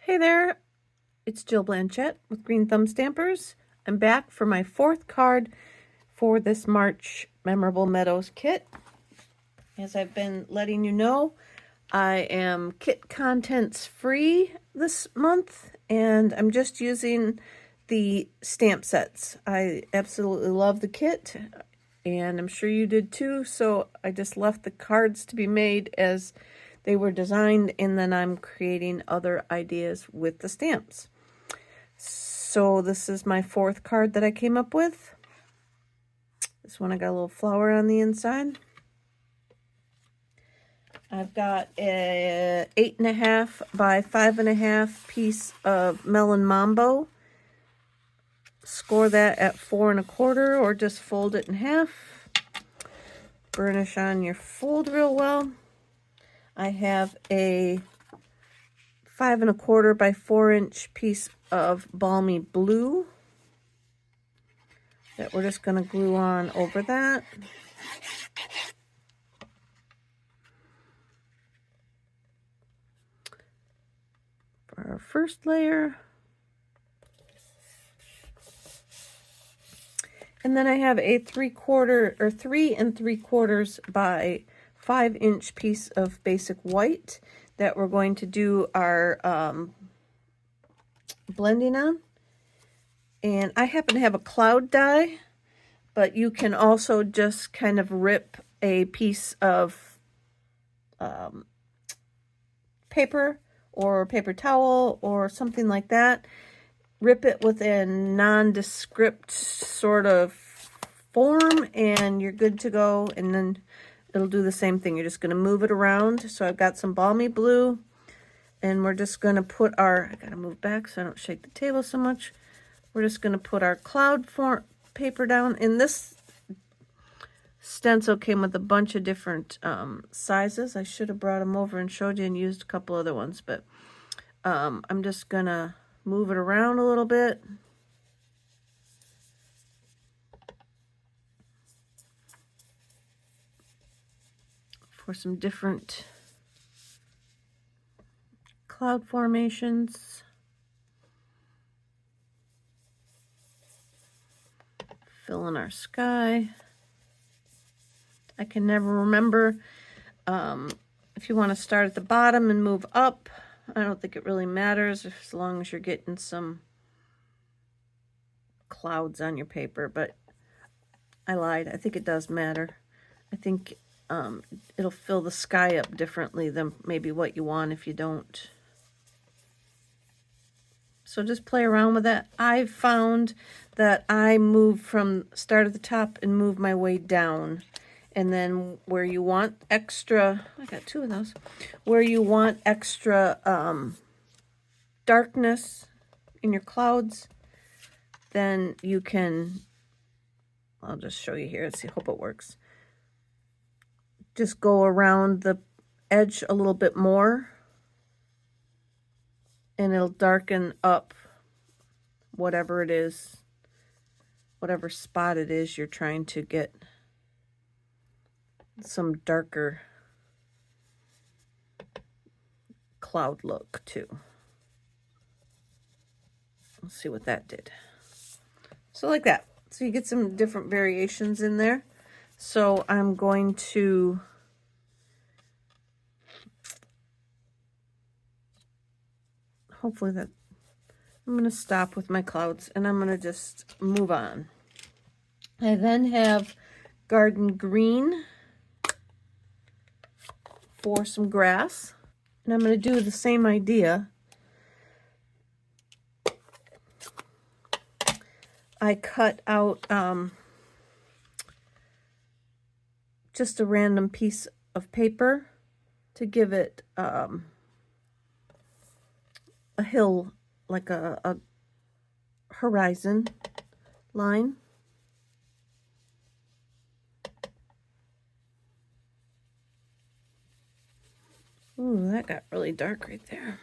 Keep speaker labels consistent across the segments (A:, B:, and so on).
A: Hey there, it's Jill Blanchette with Green Thumb Stampers. I'm back for my fourth card for this March Memorable Meadows kit. As I've been letting you know, I am kit contents free this month, and I'm just using the stamp sets. I absolutely love the kit, and I'm sure you did too, so I just left the cards to be made as they were designed, and then I'm creating other ideas with the stamps. So this is my fourth card that I came up with. This one I got a little flower on the inside. I've got a 8.5 by 5.5 piece of Melon Mambo. Score that at 4 1/4, or just fold it in half. Burnish on your fold real well. I have a 5 1/4 by 4-inch piece of Balmy Blue that we're just going to glue on over that. For our first layer. And then I have a 3 3/4 by 5-inch piece of basic white that we're going to do our blending on. And I happen to have a cloud die, but you can also just kind of rip a piece of paper or paper towel or something like that. Rip it with a nondescript sort of form, and you're good to go. And then it'll do the same thing. You're just going to move it around. So I've got some Balmy Blue, and we're just going to put our, I got to move back so I don't shake the table so much. We're just going to put our cloud form paper down. And this stencil came with a bunch of different sizes. I should have brought them over and showed you and used a couple other ones, but I'm just going to move it around a little bit. For some different cloud formations. Fill in our sky. I can never remember if you want to start at the bottom and move up. I don't think it really matters as long as you're getting some clouds on your paper, but I lied. I think it does matter. I think it'll fill the sky up differently than maybe what you want if you don't. So just play around with that. I've found that I move from start at the top and move my way down. And then where you want extra, I got 2 of those, where you want extra darkness in your clouds, then you can, I'll just show you here. Let's see, hope it works. Just go around the edge a little bit more, and it'll darken up whatever it is, whatever spot it is you're trying to get some darker cloud look to. Let's see what that did. So like that. So you get some different variations in there. So I'm going to hopefully that I'm going to stop with my clouds, and I'm going to just move on. I then have Garden Green for some grass, and I'm going to do the same idea. I cut out just a random piece of paper to give it a hill, like a horizon line. Ooh, that got really dark right there.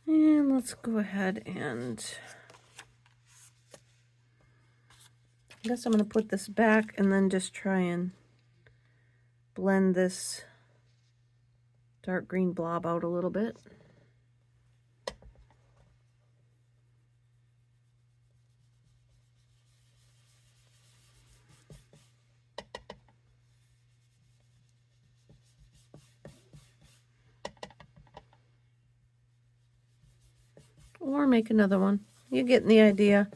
A: And let's go ahead and I guess I'm going to put this back and then just try and blend this dark green blob out a little bit. Or make another one. You're getting the idea.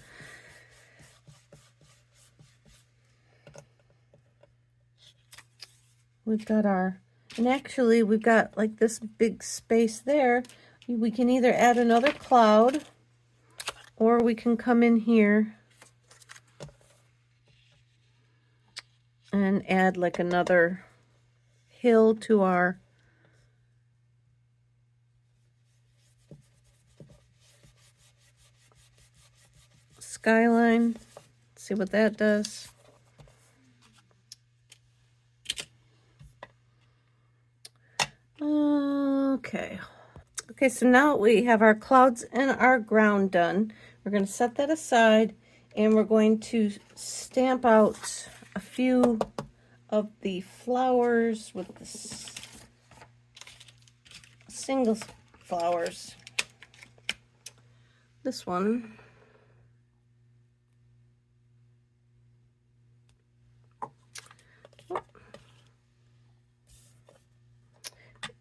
A: We've got and actually we've got like this big space there. We can either add another cloud, or we can come in here and add like another hill to our skyline. See what that does. Okay, so now we have our clouds and our ground done. We're going to set that aside, and we're going to stamp out a few of the flowers with the single flowers. This one.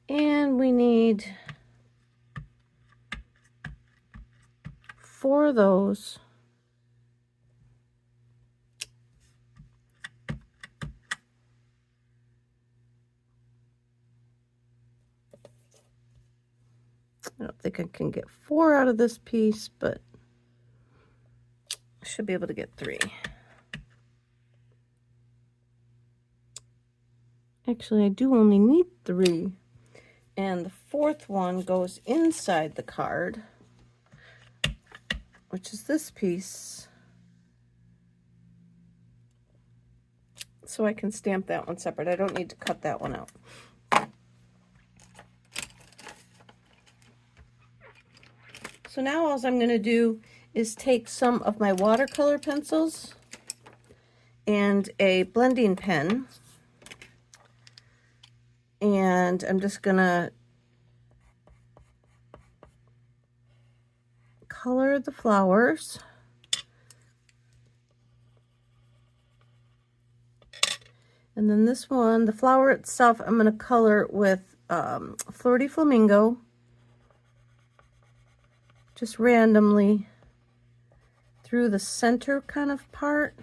A: And we need 4 of those. I don't think I can get 4 out of this piece, but I should be able to get 3. Actually, I do only need 3. And the 4th one goes inside the card, which is this piece. So I can stamp that one separate. I don't need to cut that one out. So now all I'm going to do is take some of my watercolor pencils and a blending pen, and I'm just going to color the flowers. And then this one, the flower itself, I'm going to color with Fleur de Flamingo, just randomly through the center kind of part.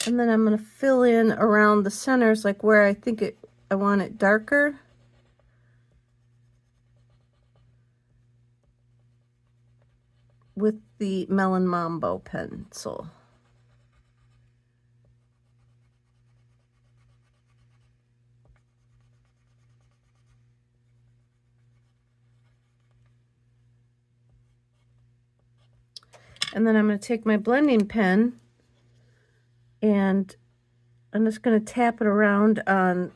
A: And then I'm going to fill in around the centers, like where I think I want it darker. With the Melon Mambo pencil. And then I'm going to take my blending pen and I'm just going to tap it around on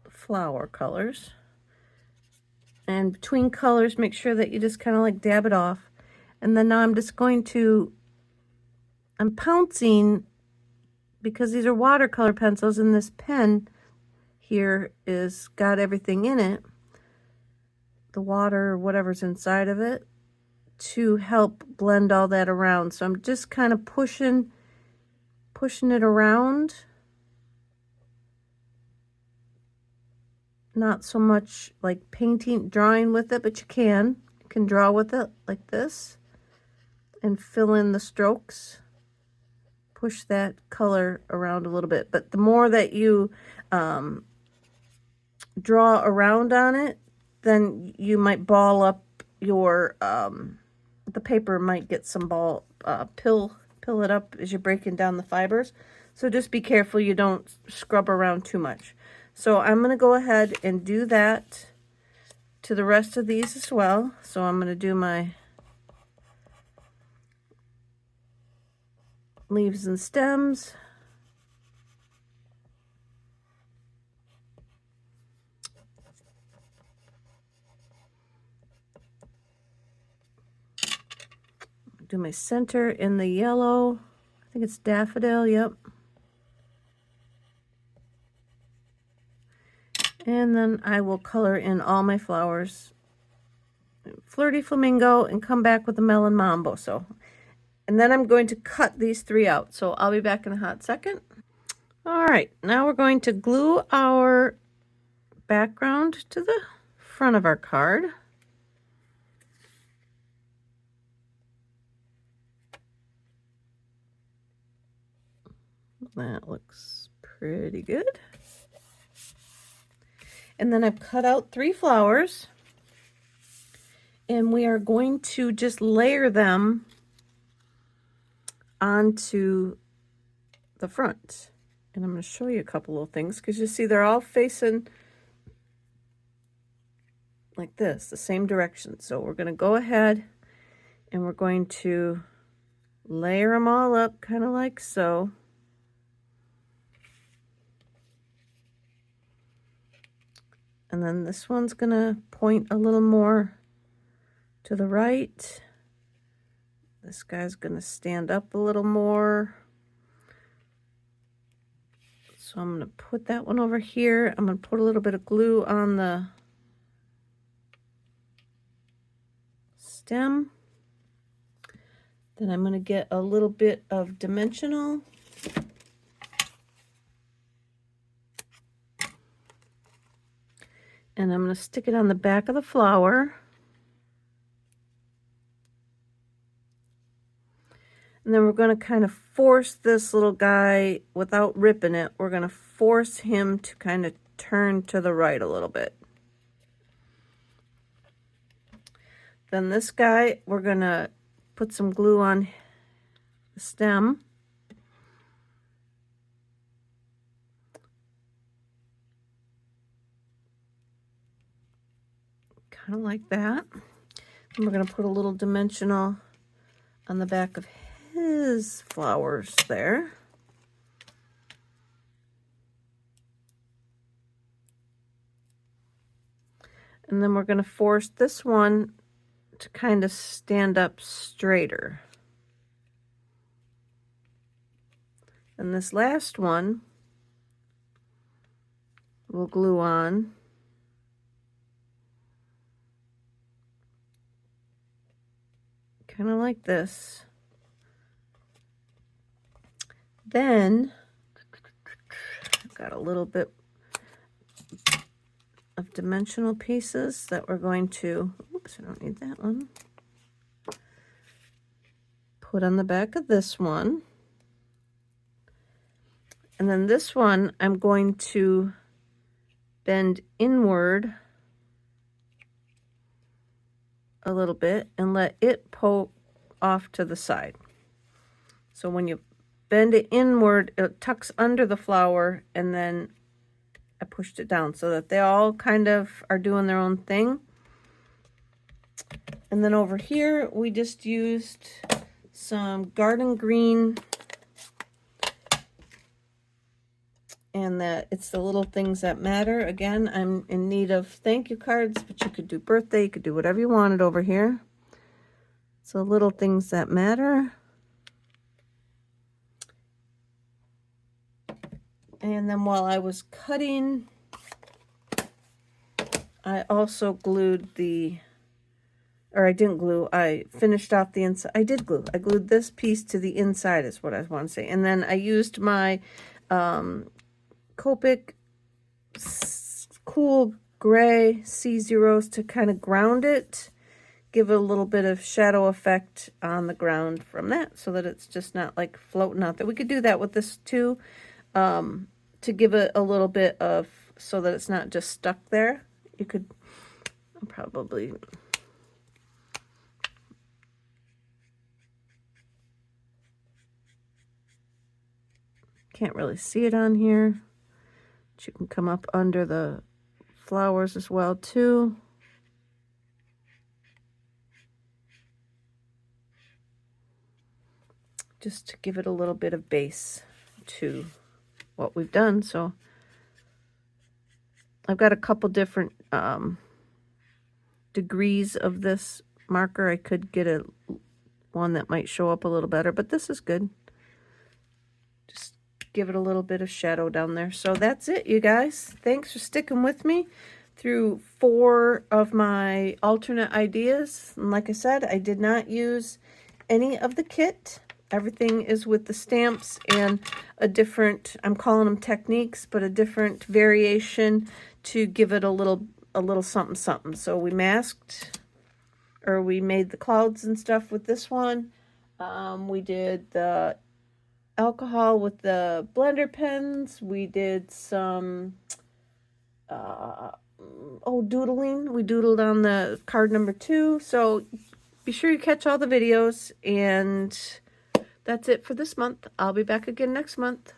A: flower colors. And between colors, make sure that you just kind of like dab it off. And then now I'm just going to, I'm pouncing, because these are watercolor pencils and this pen here is got everything in it, the water, whatever's inside of it, to help blend all that around. So I'm just kind of pushing it around. Not so much like drawing with it, but you can draw with it like this and fill in the strokes. Push that color around a little bit, but the more that you draw around on it, then you might ball up your the paper might get some pill it up as you're breaking down the fibers. So just be careful you don't scrub around too much. So I'm going to go ahead and do that to the rest of these as well. So I'm going to do my leaves and stems. Do my center in the yellow. I think it's daffodil, yep. And then I will color in all my flowers. Flirty Flamingo, and come back with the Melon Mambo. So, and then I'm going to cut these 3 out. So I'll be back in a hot second. All right, now we're going to glue our background to the front of our card. That looks pretty good. And then I've cut out 3 flowers. And we are going to just layer them onto the front. And I'm going to show you a couple of things because you see they're all facing like this, the same direction. So we're going to go ahead and we're going to layer them all up kind of like so. And then this one's going to point a little more to the right. This guy's going to stand up a little more. So I'm going to put that one over here. I'm going to put a little bit of glue on the stem. Then I'm going to get a little bit of dimensional. And I'm going to stick it on the back of the flower. And then we're going to kind of force this little guy, without ripping it, we're going to force him to kind of turn to the right a little bit. Then this guy, we're going to put some glue on the stem. Kind of like that. And we're going to put a little dimensional on the back of his flowers there. And then we're going to force this one to kind of stand up straighter. And this last one we'll glue on. Kind of like this. Then I've got a little bit of dimensional pieces that we're going to, oops, I don't need that one, put on the back of this one. And then this one I'm going to bend inward a little bit and let it poke off to the side. So when you bend it inward, it tucks under the flower, and then I pushed it down so that they all kind of are doing their own thing. And then over here, we just used some garden green, and that it's the little things that matter. Again, I'm in need of thank you cards, but you could do birthday, you could do whatever you wanted over here. So little things that matter. And then while I was cutting, I also glued I didn't glue, I finished off the inside. I did glue. I glued this piece to the inside is what I want to say. And then I used my Copic Cool Gray C0s to kind of ground it, give it a little bit of shadow effect on the ground from that, so that it's just not like floating out there. We could do that with this too, to give it a little bit of, so that it's not just stuck there. You could probably, can't really see it on here, but you can come up under the flowers as well too. Just to give it a little bit of base to what we've done. So I've got a couple different degrees of this marker. I could get a one that might show up a little better, but this is good. Just give it a little bit of shadow down there. So that's it, you guys. Thanks for sticking with me through 4 of my alternate ideas. And like I said, I did not use any of the kit. Everything is with the stamps and a different, I'm calling them techniques, but a different variation to give it a little something something. So we masked, or we made the clouds and stuff with this one. We did the alcohol with the blender pens. We did some doodling. We doodled on the card number 2. So be sure you catch all the videos, and that's it for this month. I'll be back again next month.